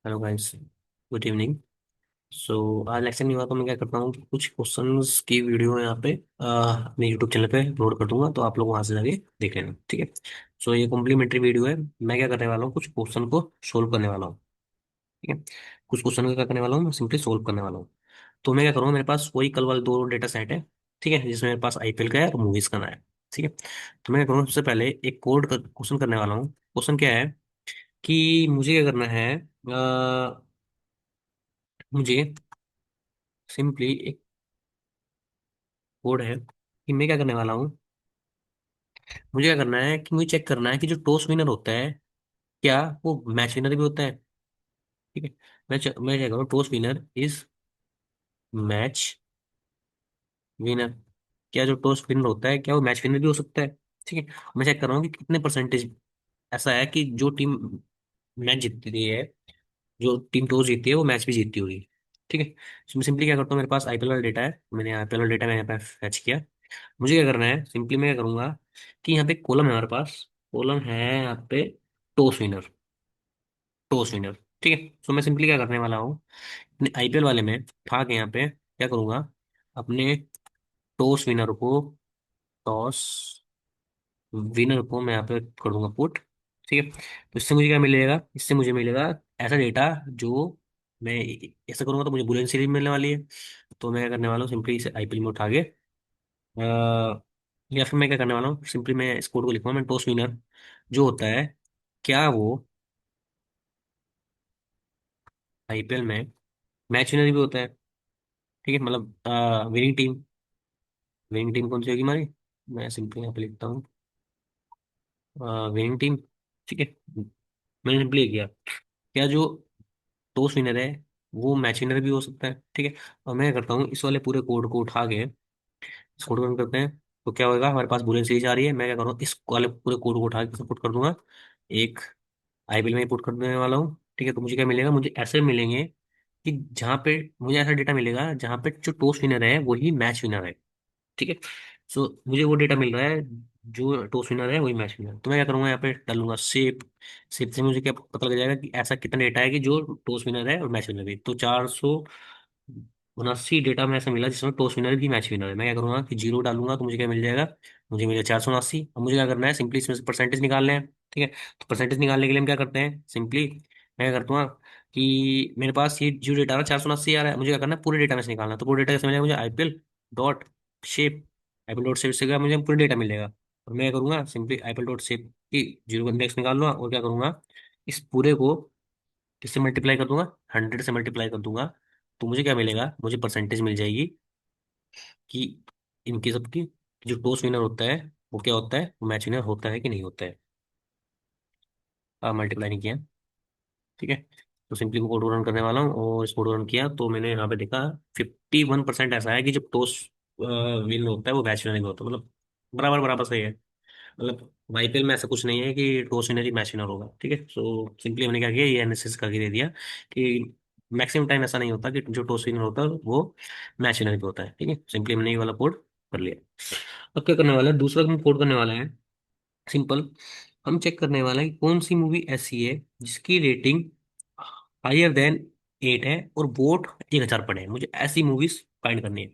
Hello guys, good evening. So आज lecture नहीं हुआ तो मैं क्या करता हूँ कि कुछ क्वेश्चंस की वीडियो यहाँ पे अपने यूट्यूब चैनल पे अपलोड कर दूंगा, तो आप लोग वहां से जाके देख लेना, ठीक है। सो ये कॉम्प्लीमेंट्री वीडियो है। मैं क्या करने वाला हूँ, कुछ क्वेश्चन को सोल्व करने वाला हूँ, ठीक है। कुछ क्वेश्चन को क्या करने वाला हूँ, मैं सिंपली सोल्व करने वाला हूँ। तो मैं क्या करूँगा, मेरे पास वही कल वाले दो डेटा सेट है, ठीक है, जिसमें मेरे पास आईपीएल का है और मूवीज का है, ठीक है। तो मैं क्या करूँगा, सबसे पहले एक कोड का क्वेश्चन करने वाला हूँ। क्वेश्चन क्या है कि मुझे क्या करना है, मुझे सिंपली एक कोड है कि मैं क्या करने वाला हूँ। मुझे क्या करना है कि मुझे चेक करना है कि जो टॉस विनर होता है, क्या वो मैच विनर भी होता है, ठीक है। मैं चेक करूँ, toss winner is match winner. क्या जो टॉस विनर होता है, क्या वो मैच विनर भी हो सकता है, ठीक है। मैं चेक कर रहा हूँ कि कितने परसेंटेज ऐसा है कि जो टीम मैच जीतती है, जो टीम टॉस जीतती है वो मैच भी जीतती होगी, ठीक है। तो मैं सिंपली क्या करता हूँ, मेरे पास आईपीएल वाला डेटा है, मैंने आईपीएल वाला डेटा मैंने यहाँ पे फैच किया। मुझे क्या करना है, सिंपली मैं क्या करूंगा कि यहाँ पे कॉलम है हमारे पास, कॉलम है यहाँ पे टॉस विनर, टॉस विनर, ठीक है। तो मैं सिंपली क्या करने वाला हूँ, अपने आईपीएल वाले में उठा के यहाँ पे क्या करूंगा, अपने टॉस विनर को, टॉस विनर को मैं यहाँ पे कर दूंगा पुट, ठीक है। तो इससे मुझे क्या मिलेगा, इससे मुझे मिलेगा ऐसा डेटा जो मैं ऐसा करूंगा तो मुझे बुलियन सीरीज मिलने वाली है। तो मैं क्या करने वाला हूँ, सिंपली इसे आईपीएल में उठा के या फिर मैं क्या करने वाला हूँ, सिंपली मैं इस कोड को लिखूंगा, मैं टॉस विनर जो होता है, क्या वो आईपीएल में मैच विनर भी होता है, ठीक है। मतलब विनिंग टीम, विनिंग टीम कौन सी होगी हमारी, मैं सिंपली यहाँ पे लिखता हूँ विनिंग टीम, ठीक है। मैंने सिंपली ये किया, क्या जो टॉस विनर है वो मैच विनर भी हो सकता है, ठीक है। और मैं क्या करता हूँ, इस वाले पूरे कोड को उठा के इसको रन करते हैं, तो क्या होगा, हमारे पास बुलियन सीरीज आ रही है। मैं क्या करूँ, इस वाले पूरे कोड को उठा के पुट कर दूंगा एक आईपीएल में पुट कर देने वाला हूँ, ठीक है। तो मुझे क्या मिलेगा, मुझे ऐसे मिलेंगे कि जहाँ पे मुझे ऐसा डेटा मिलेगा जहाँ पे जो टॉस विनर है वही मैच विनर है, ठीक है। सो मुझे वो डेटा मिल रहा है, जो टॉस विनर है वही मैच विनर। तो मैं क्या करूंगा, यहाँ पे डालूंगा शेप, शेप से मुझे क्या पता लग जाएगा कि ऐसा कितना डेटा है कि जो टॉस विनर है और मैच विनर भी। तो 479 डेटा में ऐसा मिला जिसमें टॉस विनर भी मैच विनर है। मैं क्या करूंगा कि जीरो डालूंगा तो मुझे क्या मिल जाएगा, मुझे मिलेगा 479। अब मुझे क्या करना है, सिंपली इसमें से परसेंटेज निकालने हैं, ठीक है। तो परसेंटेज निकालने के लिए हम क्या करते हैं, सिंपली मैं क्या करता हूँ कि मेरे पास ये जो डेटा है 479 आ रहा है, मुझे क्या करना है, पूरे डेटा में से निकालना है। तो पूरे डेटा कैसे मिलेगा, मुझे IPL dot shape, IPL dot shape से क्या मुझे पूरा डेटा मिलेगा। और मैं क्या करूंगा, सिंपली आईपीएल डॉट शेप की जीरो इंडेक्स निकाल लूंगा और क्या करूंगा, इस पूरे को किससे मल्टीप्लाई कर दूंगा, 100 से मल्टीप्लाई कर दूंगा। तो मुझे क्या मिलेगा, मुझे परसेंटेज मिल जाएगी कि इनकी सबकी जो टॉस विनर होता है वो क्या होता है, वो मैच विनर होता है कि नहीं होता है। मल्टीप्लाई नहीं किया, ठीक है। तो सिंपली को कोड रन करने वाला हूँ और इस कोड रन किया तो मैंने यहाँ पे देखा 51% ऐसा है कि जब टॉस विन होता है वो मैच विनर नहीं होता, मतलब बराबर बराबर सही है। मतलब आईपीएल में ऐसा कुछ नहीं है कि टॉस विनर ही मैच विनर होगा, ठीक है। सो सिंपली हमने क्या किया, ये एनालिसिस करके दे दिया कि मैक्सिमम टाइम ऐसा नहीं होता कि जो टॉस विनर होता है वो मैच विनर भी होता है, ठीक है। सिंपली हमने ये वाला कोड कर लिया। अब क्या करने वाला है, दूसरा हम कोड करने वाला है, सिंपल। हम चेक करने वाले हैं कि कौन सी मूवी ऐसी है जिसकी रेटिंग हायर देन 8 है और वोट 1000 पड़े हैं। मुझे ऐसी मूवीज फाइंड करनी है।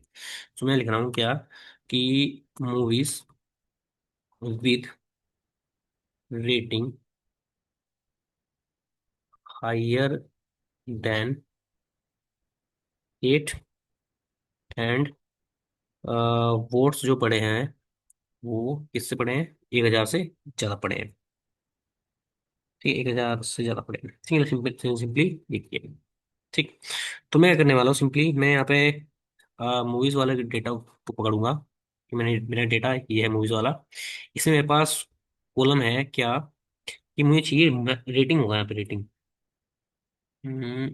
तो मैं लिख रहा हूँ क्या कि movies with rating higher than 8 and votes जो पड़े हैं वो किससे पड़े हैं, 1000 से ज्यादा पड़े हैं, ठीक है। 1000 से ज्यादा पड़े हैं, सिंगल सिंपल सिंपली लिखिए, ठीक। तो मैं क्या करने वाला हूँ, सिंपली मैं यहाँ पे मूवीज वाला डेटा को पकड़ूंगा कि मैंने मेरा डेटा ये है मूवीज वाला। इसमें मेरे पास कॉलम है क्या कि मुझे चाहिए रेटिंग, होगा यहाँ पे रेटिंग। हम्म,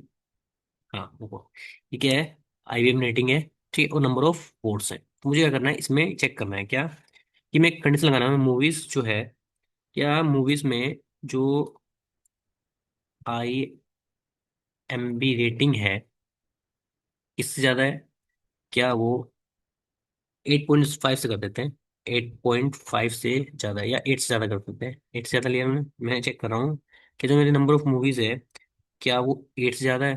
हाँ देखो, ये क्या है, आईबीएम रेटिंग है, ठीक है, और नंबर ऑफ वोट्स है। तो मुझे क्या करना है, इसमें चेक करना है क्या कि मैं कंडीशन लगाना है, मूवीज जो है, क्या मूवीज में जो आई एम बी रेटिंग है इससे ज्यादा है, क्या वो 8.5 से कर देते हैं, 8.5 से ज्यादा या 8 से ज्यादा कर देते हैं। 8 से ज्यादा लिया मैंने, मैं चेक कर रहा हूँ कि जो मेरी नंबर ऑफ मूवीज है क्या वो 8 से ज्यादा है?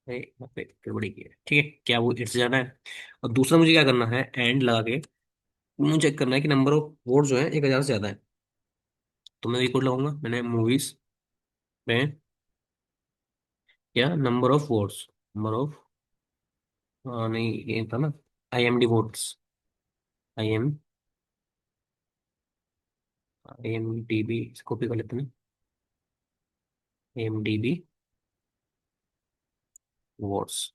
अरे यहाँ पे गड़बड़ी की है। ठीक है, क्या वो 8 से ज्यादा है? और दूसरा मुझे क्या करना है, एंड लगा के मुझे चेक करना है कि नंबर ऑफ वोट जो है 1,000 से ज्यादा है। तो मैं ये कोड लगाऊंगा, मैंने मूवीज में क्या number of votes, number of, नहीं ये था ना, IMD वोट्स, IMDB कॉपी कर लेते हैं, IMDB वोट्स।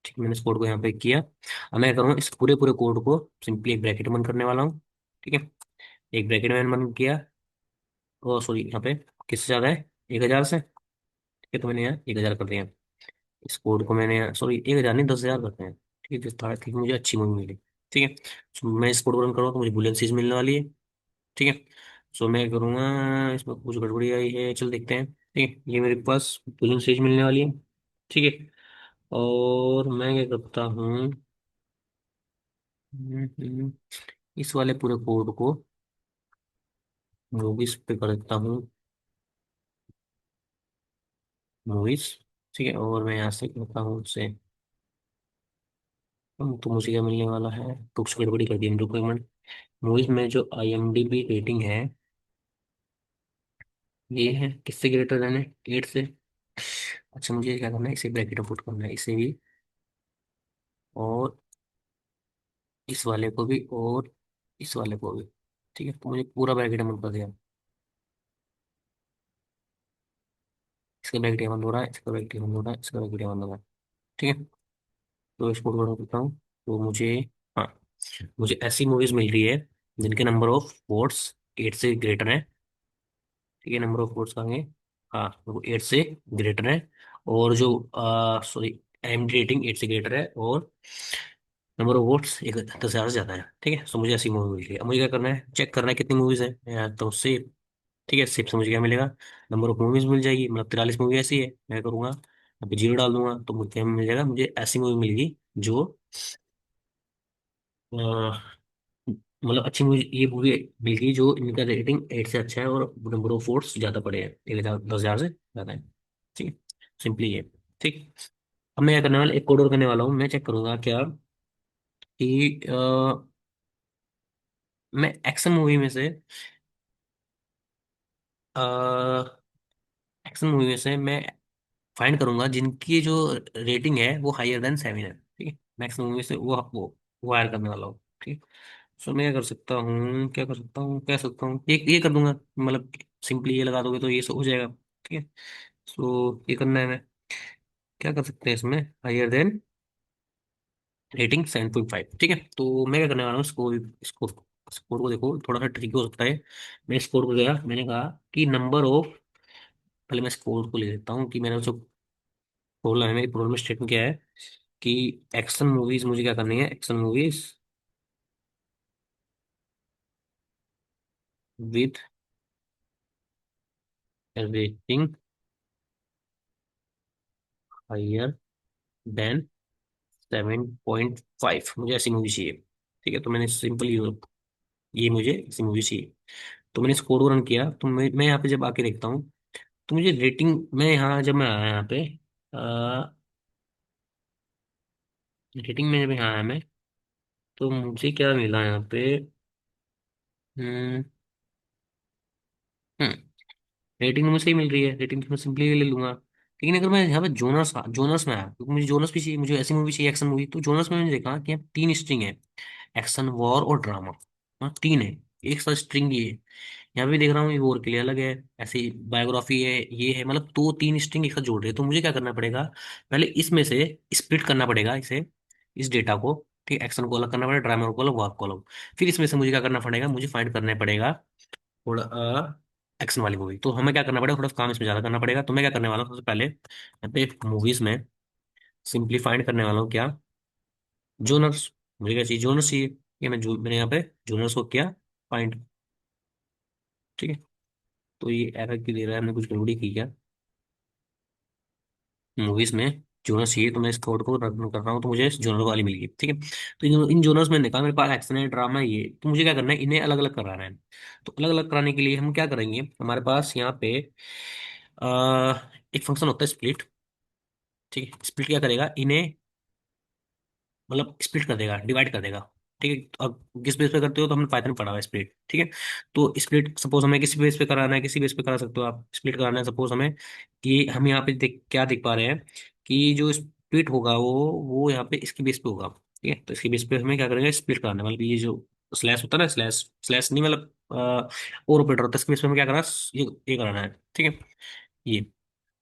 ठीक है, मैंने इस कोड को यहाँ पे किया। अब मैं क्या करूँगा, इस पूरे पूरे कोड को सिंपली एक ब्रैकेट बंद करने वाला हूँ। ठीक है, एक ब्रैकेट मैंने बंद किया। ओ सॉरी, यहाँ पे किससे ज़्यादा है, 1,000 से। ठीक है, तो मैंने यहाँ 1,000 कर दिया। इस कोड को मैंने, सॉरी 1,000 नहीं, 10,000 करते हैं। ठीक है, ताकि मुझे अच्छी मूवी मिले। ठीक है, तो मैं इस कोड को रन करूँगा तो मुझे बुलियन सीज मिलने वाली है। ठीक है, सो मैं करूँगा, इसमें कुछ गड़बड़ी आई है, चल देखते हैं। ठीक है, ये मेरे पास बुलियन सीज मिलने वाली है। ठीक है, और मैं क्या करता हूँ, इस वाले पूरे कोड को मूवीज पे कर देता हूँ, मूवीज। ठीक है, और मैं यहाँ से करता हूँ उससे, तो मुझे क्या मिलने वाला है, कुछ गड़बड़ी कर दी डॉक्यूमेंट। मूवीज में जो IMDB रेटिंग है, ये है किससे ग्रेटर देन है, 8 से। अच्छा, मुझे क्या करना है, इसे ब्रैकेट में पुट करना है, इसे भी, और इस वाले को भी, और इस वाले को भी। ठीक है, तो मुझे पूरा ब्रैकेट बंद कर दिया। इसका ब्रैकेट बंद हो रहा है, इसका ब्रैकेट बंद हो रहा है, इसका ब्रैकेट बंद हो रहा है। ठीक है, तो इसको बंद करता हूँ। तो मुझे, हाँ, मुझे ऐसी मूवीज मिल रही है जिनके नंबर ऑफ वोट्स 8 से ग्रेटर है। ठीक है, नंबर ऑफ वोट्स कहेंगे, हाँ, वो 8 से ग्रेटर है। और जो, सॉरी, IMDb रेटिंग 8 से ग्रेटर है, और नंबर ऑफ वोट्स एक 10,000 से ज्यादा है। ठीक है, सो मुझे ऐसी मूवी मिल गई। अब मुझे क्या करना है, चेक करना है कितनी मूवीज है। तो सेव। ठीक है, सेव से मुझे क्या मिलेगा, नंबर ऑफ मूवीज मिल जाएगी, मतलब 43 मूवी ऐसी है। मैं करूंगा, अभी 0 डाल दूंगा तो मुझे क्या मिल जाएगा, मुझे ऐसी मूवी मिलेगी जो, मतलब अच्छी मूवी, ये मूवी मिल गई जो इनका रेटिंग 8 से अच्छा है और नंबर ऑफ वोट्स ज्यादा पड़े हैं, 1,000 10,000 से ज्यादा है। ठीक है, सिंपली ये। ठीक, अब मैं क्या करने वाला, एक कोड और करने वाला हूँ। मैं चेक करूंगा क्या कि मैं एक्शन मूवी में से, एक्शन मूवी में से मैं फाइंड करूंगा जिनकी जो रेटिंग है वो हायर देन 7 है। ठीक है, मैक्स मूवी में से वो हायर करने वाला हूँ। ठीक, सो मैं क्या कर सकता हूँ, क्या कर सकता हूँ, कह सकता हूँ, ये कर दूंगा, मतलब सिंपली ये लगा दोगे तो ये सब हो जाएगा। ठीक है, सो ये करना है। मैं क्या कर सकते हैं इसमें, हायर देन रेटिंग 7.5। ठीक है, तो मैं क्या करने वाला हूँ, इसको स्कोर को देखो, थोड़ा सा ट्रिकी हो सकता है। मैं स्कोर को गया, मैंने कहा कि नंबर ऑफ, पहले मैं स्कोर को ले लेता हूँ कि मैंने उसको बोला है, मेरी प्रॉब्लम स्टेटमेंट क्या है कि एक्शन मूवीज मुझे क्या करनी है, action movies with rating higher than 7.5, मुझे ऐसी मूवी चाहिए। ठीक है, तो मैंने सिंपल ये मुझे ऐसी मूवी चाहिए। तो मैंने स्कोर को रन किया, तो मैं यहाँ पे जब आके देखता हूँ, तो मुझे रेटिंग में, यहाँ जब मैं आया यहाँ पे, रेटिंग में जब यहाँ आया मैं, तो मुझे क्या मिला यहाँ पे, हम्म हम्म, रेटिंग मुझे सही मिल रही है, रेटिंग तो मैं सिंपली ले लूंगा। लेकिन अगर मैं यहाँ पे जोनस जोनस में आया, क्योंकि मुझे जोनस भी चाहिए, मुझे ऐसी मूवी चाहिए एक्शन मूवी, तो जोनस में मैंने देखा कि यहाँ 3 स्ट्रिंग है, एक्शन, वॉर और ड्रामा। हाँ, 3 है, एक साथ स्ट्रिंग ये है। यहाँ भी देख रहा हूँ ये वॉर के लिए अलग है, ऐसी बायोग्राफी है, ये है, मतलब 2 3 स्ट्रिंग एक साथ जोड़ रहे हैं। तो मुझे क्या करना पड़ेगा, पहले इसमें से स्प्लिट करना पड़ेगा इसे, इस डेटा को। ठीक, एक्शन को अलग करना पड़ेगा, ड्रामा को अलग, वॉर को अलग। फिर इसमें से मुझे क्या करना पड़ेगा, मुझे फाइंड करना पड़ेगा थोड़ा एक्शन वाली मूवी। तो हमें क्या करना पड़ेगा, थोड़ा काम इसमें ज्यादा करना पड़ेगा। तो मैं क्या करने वाला हूँ, सबसे पहले यहाँ पे मूवीज में सिंपली फाइंड करने वाला हूँ क्या, जोनर्स। मुझे क्या चाहिए, जोनर्स चाहिए। ये मैंने यहाँ पे जोनर्स को किया फाइंड। ठीक है, तो ये एरर क्यों दे रहा है, हमने कुछ गड़बड़ी की क्या, मूवीज में जोनर्स चाहिए, तो मैं इस कोड को रन कर रहा हूँ, तो मुझे जोनर वाली मिल गई। ठीक है, तो इन जोनर्स में देखा, मेरे पास एक्शन है, ड्रामा है, ये तो मुझे क्या करना है, इन्हें अलग अलग कराना है। तो अलग अलग कराने के लिए हम क्या करेंगे, हमारे पास यहाँ पे एक फंक्शन होता है स्प्लिट। ठीक है, स्प्लिट क्या करेगा, इन्हें मतलब स्प्लिट कर देगा, डिवाइड कर देगा। ठीक है, तो अब किस बेस पे करते हो, तो हमने पाइथन में पढ़ा हुआ है स्प्लिट। ठीक है, तो स्प्लिट सपोज हमें किसी बेस पे कराना है, किसी बेस पे करा सकते हो आप। स्प्लिट कराना है सपोज हमें, कि हम यहाँ पे देख क्या देख पा रहे हैं, कि जो स्प्लिट होगा वो यहाँ पे इसकी बेस पे होगा। ठीक है, तो इसकी बेस पे हमें क्या करेंगे, स्प्लिट कराना है। मतलब ये जो स्लैश होता है ना, स्लैश स्लैश नहीं मतलब और ऑपरेटर होता है, इसके बेस पे हमें क्या करना है, ये कराना है। ठीक है, ये।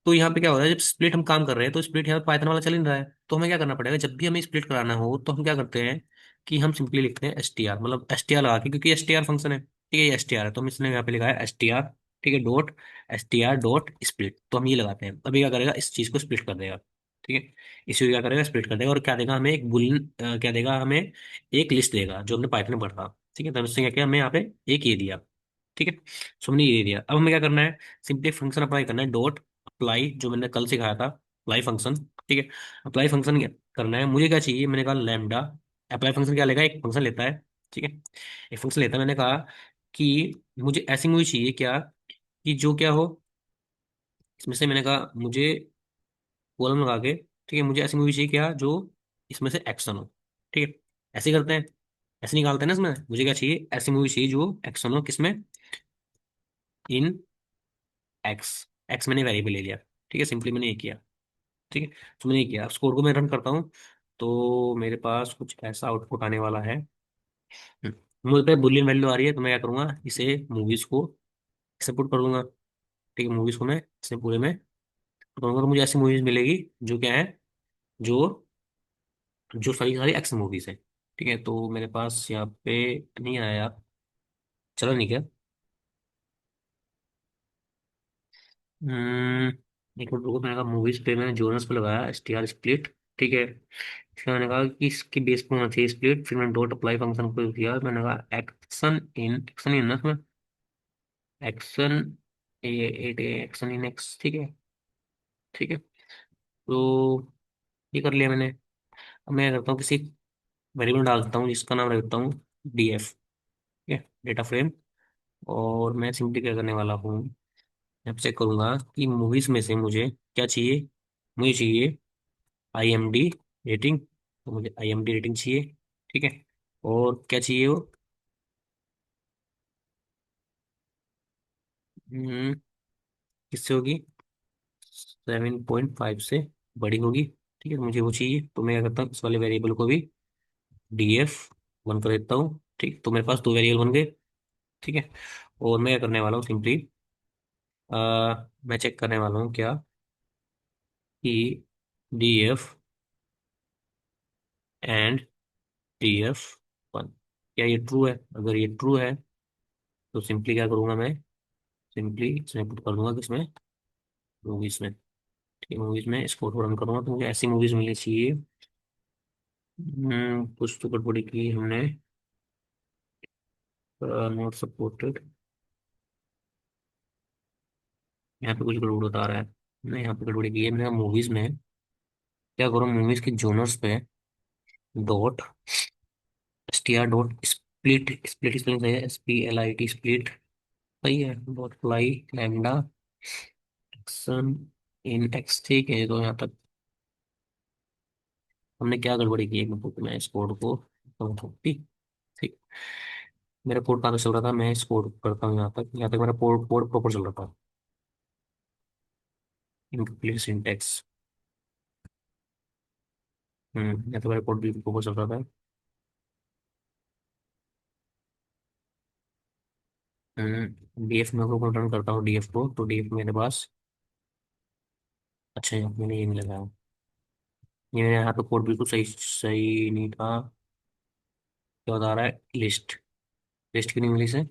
तो यहाँ पे क्या हो रहा है, जब स्प्लिट हम काम कर रहे हैं तो स्प्लिट यहाँ पाइथन वाला चल ही नहीं रहा है, तो हमें क्या करना पड़ेगा, जब भी हमें स्प्लिट कराना हो तो हम क्या करते हैं कि हम सिंपली लिखते हैं एस टी आर, मतलब एस टी आर लगा के, क्योंकि एस टी आर फंक्शन है। ठीक है, ये एस टी आर है, तो हम इसने यहाँ पे लिखा है एस टी आर। ठीक है, dot S T R dot split, तो हम ये लगाते हैं। अभी क्या करेगा, इस चीज को स्प्लिट कर देगा। ठीक है, इसी को क्या करेगा, स्प्लिट कर देगा, और क्या देगा हमें, एक बुलियन क्या देगा हमें, एक लिस्ट देगा जो हमने पाइथन में पढ़ा। ठीक है, तो उसने क्या किया, हमें यहाँ पे एक ये दिया। ठीक है, सो हमने ये दिया। अब हमें क्या करना है, सिंपली फंक्शन अप्लाई करना है, डॉट अप्लाई, जो मैंने कल सिखाया था, अप्लाई फंक्शन। ठीक है, अप्लाई फंक्शन करना है, मुझे क्या चाहिए, मैंने कहा लैम्डा। अप्लाई फंक्शन क्या लेगा, एक फंक्शन लेता है। ठीक है, एक फंक्शन लेता है, मैंने कहा कि मुझे ऐसी मूवी चाहिए क्या, कि जो क्या हो, इसमें से मैंने कहा मुझे कॉलम लगा के, ठीक है, मुझे ऐसी मूवी चाहिए क्या जो इसमें से एक्शन हो। ठीक है, ऐसे ही करते हैं, ऐसे निकालते हैं ना इसमें, मुझे क्या चाहिए, ऐसी मूवी चाहिए जो एक्शन हो, किसमें, इन एक्स। एक्स मैंने वेरिएबल ले लिया। ठीक है, सिंपली मैंने ये किया। ठीक है, तो मैंने ये किया, उस कोड को मैं रन करता हूँ, तो मेरे पास कुछ ऐसा आउटपुट आने वाला है। मुझे पे बुलियन वैल्यू आ रही है, तो मैं क्या करूंगा, इसे मूवीज को इसे पुट कर दूंगा। ठीक है, मूवीज को मैं इसे पूरे में put करूंगा, तो मुझे ऐसी मूवीज मिलेगी जो क्या है, जो जो सारी सारी एक्शन मूवीज है। ठीक है, तो मेरे पास यहाँ पे नहीं आया यार, चलो नहीं क्या। एक मिनट रुको, मैंने कहा मूवीज पे मैंने जोनस पे लगाया एस टी आर स्प्लिट। ठीक है, फिर मैंने कहा कि इसकी बेस पे होना चाहिए स्प्लिट, फिर मैंने डॉट अप्लाई फंक्शन को किया, मैंने कहा एक्शन इन ना इसमें, एक्शन एक्शन इन एक्स। ठीक है, ठीक है, तो ये कर लिया मैंने। अब मैं क्या करता हूँ, किसी वेरिएबल डाल देता हूँ जिसका नाम रख देता हूँ डी एफ। ठीक है, डेटा फ्रेम। और मैं सिंपली क्या करने वाला हूँ, मैं चेक करूंगा कि मूवीज में से मुझे क्या चाहिए, मुझे चाहिए आई एम डी रेटिंग, तो मुझे आई एम डी रेटिंग चाहिए। ठीक है, और क्या चाहिए वो, हम्म, किससे होगी, 7.5 से बड़ी होगी। ठीक है, तो मुझे वो चाहिए, तो मैं क्या करता हूँ, इस वाले वेरिएबल को भी डी एफ वन कर देता हूँ। ठीक, तो मेरे पास दो वेरिएबल बन गए। ठीक है, और मैं क्या करने वाला हूँ, सिंपली मैं चेक करने वाला हूँ क्या, कि D F and D F one, क्या ये ट्रू है। अगर ये ट्रू है तो सिंपली क्या करूंगा मैं, सिंपली इसमें पुट कर दूंगा, किसमें, मूवीज में। ठीक है, मूवीज में इसको रन करूंगा, तो मुझे ऐसी मूवीज मिलनी चाहिए। कुछ तो गड़बड़ी की हमने, नॉट सपोर्टेड, यहाँ पे कुछ गड़बड़ बता रहा है। नहीं, यहाँ पे गड़बड़ी की है, मैंने मूवीज में क्या करूँ, मूवीज के जोनर्स पे dot S T R dot split, split spelling सही है, S P L I T split सही है, dot apply lambda action in x. ठीक है, तो यहाँ तक हमने क्या गड़बड़ी की है, मैं इस कोड को ठीक, ठीक, मेरा कोड कहाँ तक चल रहा था, मैं इस कोड को करता हूँ यहाँ तक मेरा कोड कोड प्रॉपर चल रहा था। इनकम्प्लीट सिंटैक्स, यहाँ तो मेरा कोड भी प्रॉपर चल रहा था। डीएफ में को रन करता हूँ, डीएफ को, तो डीएफ मेरे पास, अच्छा मैंने ये नहीं लगाया, ये मेरे यहाँ पे कोड बिल्कुल सही सही नहीं था। क्या बता रहा है, लिस्ट, लिस्ट क्यों नहीं मिली से,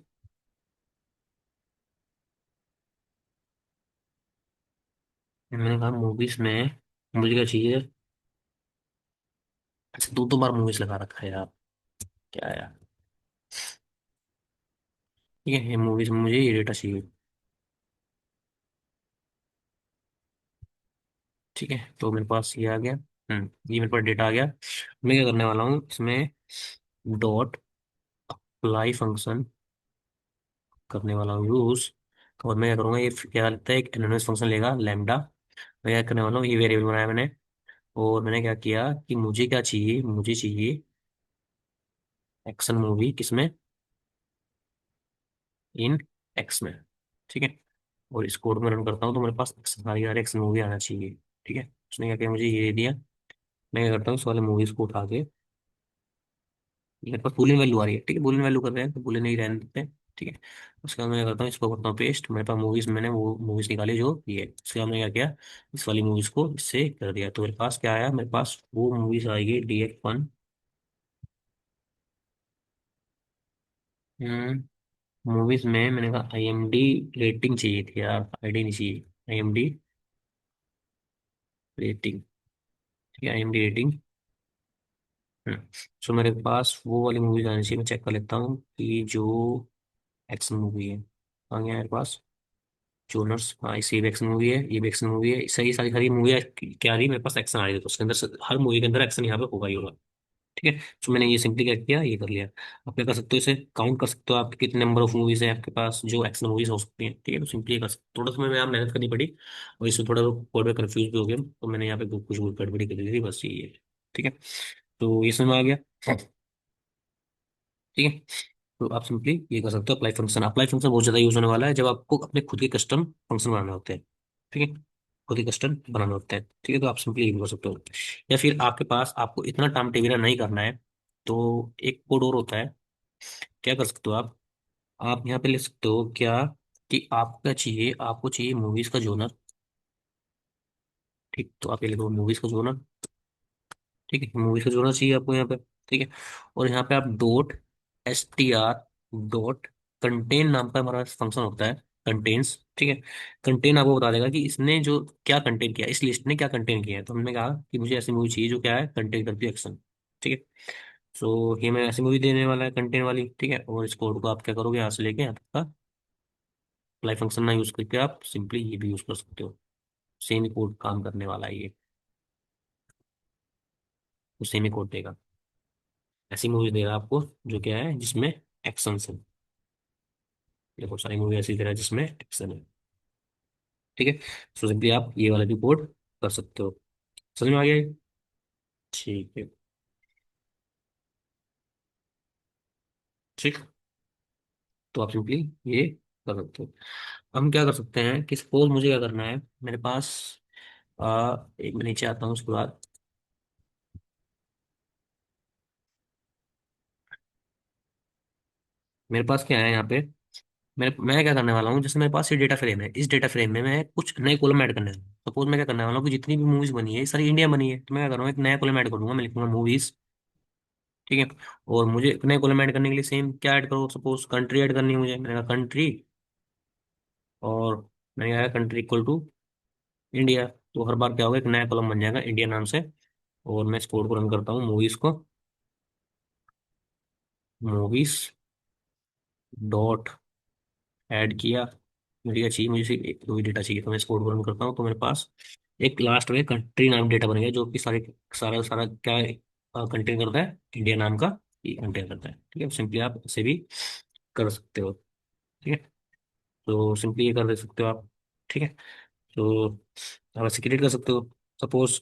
मैंने कहा मूवीज में मुझे क्या चाहिए, अच्छा दो दो बार मूवीज लगा रखा है यार, क्या यार। ठीक है, ये मूवीज में मुझे ये डेटा चाहिए। ठीक है, तो मेरे पास ये आ गया, ये मेरे पास डेटा आ गया। मैं क्या करने वाला हूँ इसमें, डॉट अप्लाई फंक्शन करने वाला हूँ यूज, और मैं क्या करूँगा, ये क्या लगता है, एक एनोनिमस फंक्शन लेगा लैम्डा। मैं क्या करने वाला हूँ, ये वेरिएबल बनाया मैंने। और मैंने क्या किया कि मुझे क्या चाहिए, मुझे चाहिए एक्शन मूवी, किसमें, इन एक्स में। ठीक है। और इस कोड में रन करता हूँ तो मेरे पास सारी सारी एक्शन मूवी आना चाहिए। ठीक है। उसने क्या किया, मुझे ये दे दिया। मैं क्या करता हूँ, इस वाले मूवीज को उठा के, मेरे पास बूलियन वैल्यू आ रही है, ठीक है, बूलियन वैल्यू कर रहे हैं तो बूलियन ही रहने देते हैं। ठीक है। उसके बाद मैं क्या करता हूँ, इसको करता हूँ पेस्ट। मेरे पास मूवीज, मैंने वो मूवीज निकाली जो ये है। उसके बाद मैं क्या किया, इस वाली मूवीज को इससे कर दिया, तो मेरे पास क्या आया, मेरे पास वो मूवीज आएगी DF1। मूवीज में मैंने कहा IMD रेटिंग चाहिए थी यार, ID नहीं चाहिए, IMD रेटिंग। ठीक है, IMD रेटिंग। सो मेरे पास वो वाली मूवीज आनी चाहिए। मैं चेक कर लेता हूँ कि जो एक्शन मूवी है आ गया मेरे पास। जोनर्स, हाँ, इस ये भी एक्शन मूवी है, ये भी एक्शन मूवी है, सही सारी सारी मूवी क्या आ रही है मेरे पास, एक्शन आ रही है, तो उसके अंदर हर मूवी के अंदर एक्शन यहाँ पे होगा ही होगा। ठीक है। तो मैंने ये सिंपली क्या किया, ये कर लिया। आप क्या कर सकते हो, इसे काउंट कर सकते हो, आप कितने नंबर ऑफ मूवीज है आपके पास जो एक्शन मूवीज हो सकती हैं। ठीक है, तो सिंपली ये कर सकते, थोड़ा सा मैं यहाँ मेहनत करनी पड़ी और इसमें थोड़ा कोड में कंफ्यूज भी हो गया, तो मैंने यहाँ पे कुछ गड़बड़ी कर दी थी, बस ये है। ठीक है। तो ये समझ में आ गया। ठीक है। तो आप सिंपली ये कर सकते हो, अप्लाई फंक्शन। अप्लाई फंक्शन बहुत ज्यादा यूज होने वाला है जब आपको अपने खुद के कस्टम फंक्शन बनाने होते हैं। ठीक है, खुद ही कस्टम बनाने होते हैं। ठीक है, तो आप सिंपली ये भी कर सकते हो। या फिर आपके पास, आपको इतना टाइम टेबल नहीं करना है, तो एक कोड और होता है। क्या कर सकते हो आप यहाँ पे लिख सकते हो क्या, कि आपका चाहिए, आपको चाहिए मूवीज का जोनर। ठीक, तो आप ये लिखो मूवीज का जोनर। ठीक है, मूवीज का जोनर चाहिए आपको यहाँ पे। ठीक है। और यहाँ पे आप .str कंटेन नाम का हमारा फंक्शन होता है, कंटेन्स। ठीक है। कंटेन आपको बता देगा कि इसने जो क्या कंटेन किया, इस लिस्ट ने क्या कंटेन किया है। तो हमने कहा कि मुझे ऐसी मूवी चाहिए जो क्या है, कंटेन करती है एक्शन। ठीक है। सो ये मैं ऐसी मूवी देने वाला है कंटेन वाली। ठीक है। और इस कोड को आप क्या करोगे, यहाँ से लेके यहाँ तक का अप्लाई फंक्शन ना यूज करके आप सिंपली ये भी यूज कर सकते हो। सेम ही कोड काम करने वाला है ये, तो सेम ही कोड देगा। ऐसी मूवी देगा आपको जो क्या है, जिसमें एक्शन है। देखो सारी मूवी ऐसी दे रहा है जिसमें एक्शन है। ठीक है। सो सिंपली आप ये वाला भी कोड कर सकते हो। समझ में आ गया ये? ठीक है। ठीक। तो आप सिंपली ये कर सकते हो। हम क्या कर सकते हैं कि सपोज मुझे क्या करना है, मेरे पास एक मैं नीचे आता हूँ उसके बाद। मेरे पास क्या है यहाँ पे, मैं क्या करने वाला हूँ, जैसे मेरे पास ये डेटा फ्रेम है, इस डेटा फ्रेम में मैं कुछ नए कॉलम ऐड करने वाला हूँ। सपोज मैं क्या करने वाला हूँ कि जितनी भी मूवीज बनी है ये सारी इंडिया बनी है, तो मैं क्या करूँगा, एक नया कॉलम ऐड करूंगा, मैं लिखूंगा मूवीज। ठीक है। और मुझे एक नए कॉलम ऐड करने के लिए सेम क्या ऐड करो, सपोज कंट्री ऐड करनी है मुझे, मैंने कहा कंट्री। और मैंने कहा कंट्री इक्वल टू इंडिया। तो हर बार क्या होगा, एक नया कॉलम बन जाएगा इंडिया नाम से। और मैं इस कोड को रन करता हूँ, मूवीज को, मूवीज डॉट ऐड किया। इंडिया चाहिए मुझे, सिर्फ एक दो ही डेटा चाहिए, तो मैं इस कोड को रन करता हूँ तो मेरे पास एक लास्ट में कंट्री नाम डेटा बन गया, जो कि सारे सारा सारा क्या कंटेन करता है, इंडिया नाम का ये कंटेन करता है। ठीक है, सिंपली आप इसे भी कर सकते हो। ठीक है। तो सिंपली ये कर दे सकते हो आप। ठीक है। तो आप ऐसे क्रिएट कर सकते हो। सपोज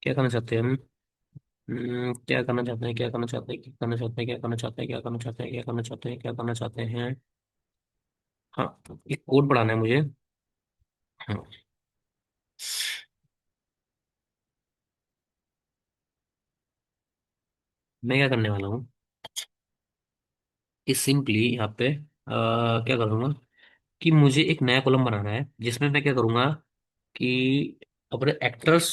क्या करना चाहते हैं हम, क्या करना चाहते हैं, क्या करना चाहते हैं, क्या करना चाहते हैं, क्या करना चाहते हैं, क्या करना चाहते हैं, क्या करना चाहते हैं, क्या करना चाहते हैं। हाँ, एक कोड पढ़ाना है मुझे। हाँ, मैं क्या करने वाला हूँ, इस सिंपली यहाँ पे क्या करूँगा कि मुझे एक नया कॉलम बनाना है जिसमें मैं क्या करूँगा कि अपने एक्टर्स,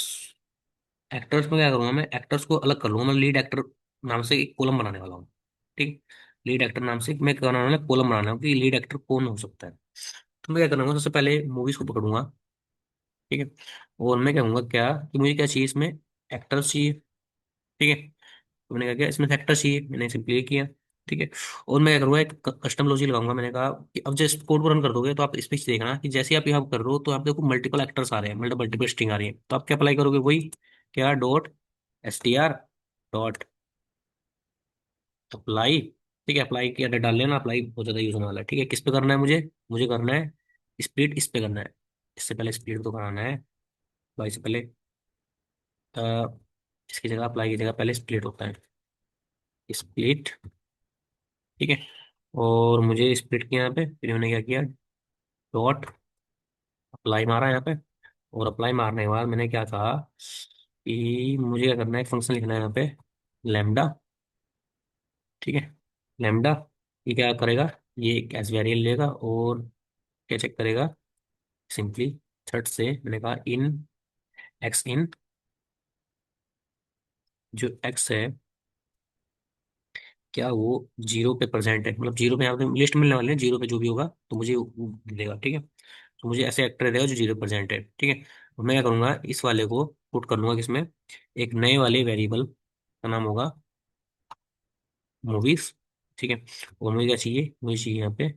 एक्टर्स में क्या करूँगा, मैं एक्टर्स को अलग कर लूंगा। मैं लीड एक्टर नाम से एक कॉलम बनाने वाला हूँ। ठीक, लीड एक्टर नाम से मैं क्या बनाने वाला कॉलम बनाना है कि लीड एक्टर कौन हो सकता है। तो मैं क्या करूँगा, सबसे पहले मूवीज को पकड़ूंगा। ठीक है। और मैं कहूँगा क्या कि मुझे क्या चाहिए इसमें, एक्टर्स चाहिए। ठीक है। तो मैंने क्या किया, इसमें एक्टर चाहिए, मैंने सिंपली किया। ठीक है। और मैं क्या करूँगा, एक कस्टम लॉजिक लगाऊंगा। मैंने कहा कि अब जैसे कोड को रन कर दोगे तो आप इसमें देखना कि जैसे आप यहाँ कर रहे हो तो आप देखो मल्टीपल एक्टर्स आ रहे हैं, मल्टीपल स्ट्रिंग आ रही है, तो आप क्या अप्लाई करोगे, वही क्या डॉट STR डॉट अप्लाई ठीक है, अप्लाई किया डाल लेना, अप्लाई बहुत ज्यादा यूज होने वाला है। ठीक है, किस पे करना है मुझे? मुझे करना है स्प्लिट, इस पे करना है। इससे पहले स्प्लिट तो कराना है भाई, से पहले अ, इसकी जगह, अप्लाई की जगह पहले स्प्लिट होता है, स्प्लिट। ठीक है, और मुझे स्प्लिट किया यहाँ पे, फिर मैंने क्या किया, डॉट अप्लाई मारा यहाँ पे। और अप्लाई मारने के बाद मैंने क्या कहा कि मुझे क्या करना है, एक फंक्शन लिखना है यहाँ पे, लेमडा। ठीक है, लेमडा, ये क्या करेगा, ये एक एस वेरिएबल लेगा और क्या चेक करेगा, सिंपली थ्रेड से मैंने कहा इन एक्स इन, जो एक्स है क्या वो जीरो पे प्रेजेंट है, मतलब जीरो पे यहाँ पे लिस्ट मिलने वाले हैं, जीरो पे जो भी होगा तो मुझे वो देगा। ठीक है, तो मुझे ऐसे एक्टर देगा जो जीरो परसेंट है। ठीक है, और मैं क्या करूंगा, इस वाले को पुट कर लूंगा किसमें, एक नए वाले वेरिएबल का नाम होगा मूवीज। ठीक है, और मुझे क्या चाहिए, मुझे चाहिए यहाँ पे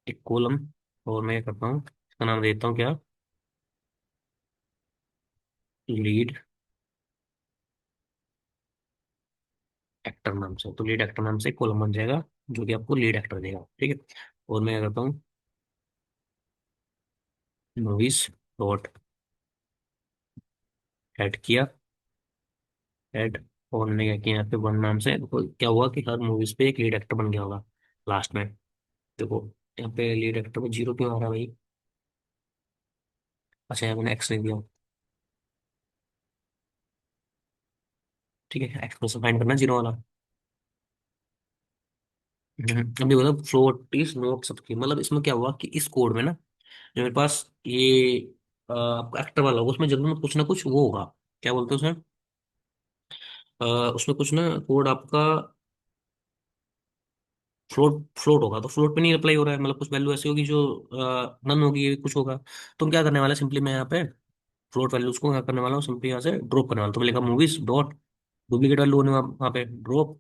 एक कॉलम, और मैं क्या करता हूँ, इसका नाम देता हूँ क्या, लीड एक्टर नाम से। तो लीड एक्टर नाम से कॉलम बन जाएगा जो कि आपको लीड एक्टर देगा। ठीक है, और मैं क्या करता हूँ, मूवीज डॉट ऐड किया, ऐड, और मैंने क्या किया यहाँ पे वन नाम से, देखो क्या हुआ कि हर मूवीज पे एक लीड एक्टर बन गया होगा लास्ट में। देखो यहाँ पे लीड एक्टर में जीरो क्यों आ रहा है भाई, अच्छा यहाँ मैंने एक्स लिख दिया। ठीक है, एक्स को फाइंड करना जीरो वाला। अभी बोला फ्लोट इज नॉट सबकी, मतलब इसमें क्या हुआ कि इस कोड में ना, जो मेरे पास ये आपका एक्टर वाला होगा, उसमें जरूर कुछ ना कुछ वो होगा, क्या बोलते हैं उसमें, उसमें कुछ ना कोड आपका फ्लोट फ्लोट होगा, तो फ्लोट पे नहीं अप्लाई हो रहा है, मतलब कुछ वैल्यू ऐसी होगी जो नन होगी, ये कुछ होगा। तो हम क्या करने वाले, सिंपली मैं यहाँ पे फ्लोट वैल्यूज को क्या करने वाला हूँ, सिंपली यहाँ से ड्रॉप करने वाला हूँ। तो मैं लिखा मूवीज डॉट डुप्लीकेट वैल्यू होने वहाँ पे ड्रॉप,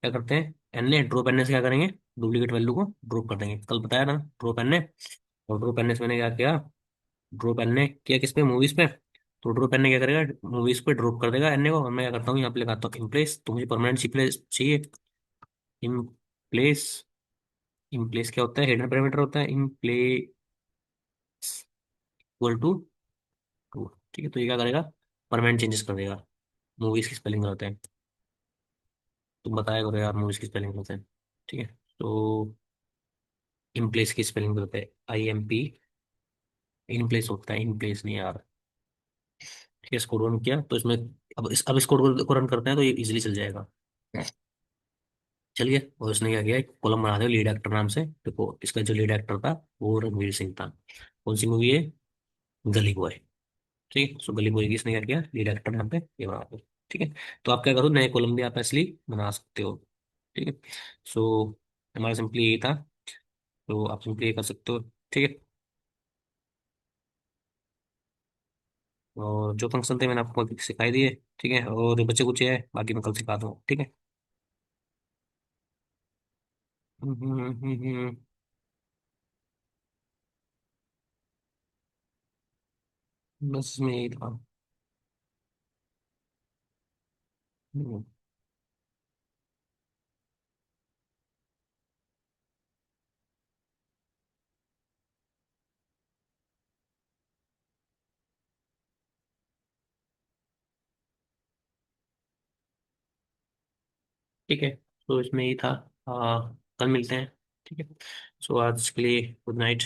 क्या करते हैं, N A, drop N A से क्या करेंगे, डुप्लीकेट वैल्यू को ड्रॉप कर देंगे, कल बताया ना ड्रॉप एन ए। और ड्रॉप एन ए से मैंने क्या किया, ड्रॉप एन ए किया किस पे, मूवीज पे। तो ड्रॉप एन ए क्या करेगा, मूवीज पे ड्रॉप कर देगा एन ए को, और मैं क्या करता हूँ यहाँ पे लगाता हूँ इन प्लेस, तो मुझे परमानेंट सी प्लेस चाहिए, इन प्लेस। इन प्लेस क्या होता है, हिडन पैरामीटर होता है, in place equal to two. ठीक है, तो ये क्या करेगा, परमानेंट चेंजेस कर देगा। मूवीज की स्पेलिंग होते हैं, तुम बताया करो यार मूवीज की स्पेलिंग होते हैं। ठीक है, तो इन प्लेस की स्पेलिंग होते हैं I am P, in place होता है, इन प्लेस नहीं यार। ठीक है, इसको रन किया तो इसमें, अब इस कोड को रन करते हैं तो ये इजीली चल जाएगा। चलिए, और उसने क्या किया, एक कॉलम बना दिया लीड एक्टर नाम से। देखो इसका जो लीड एक्टर था वो रणवीर सिंह था। कौन सी मूवी है, गली बॉय। ठीक है, सो गली बॉय की इसने क्या किया, लीड एक्टर नाम पे ये बना दिया। ठीक है, तो आप क्या करो, नए कॉलम भी आप इसलिए बना सकते हो। ठीक है, सो हमारा सिंपली यही था, तो आप सिंपली ये कर सकते हो। ठीक है, और जो फंक्शन थे मैंने आपको अभी सिखाई दिए। ठीक है, और बच्चे कुछ है बाकी मैं कल सिखा दूँ। ठीक है। हम्म। बस इसमें यही था। हम्म, ठीक है, तो इसमें यही था। कल मिलते हैं। ठीक है, सो आज के लिए गुड नाइट।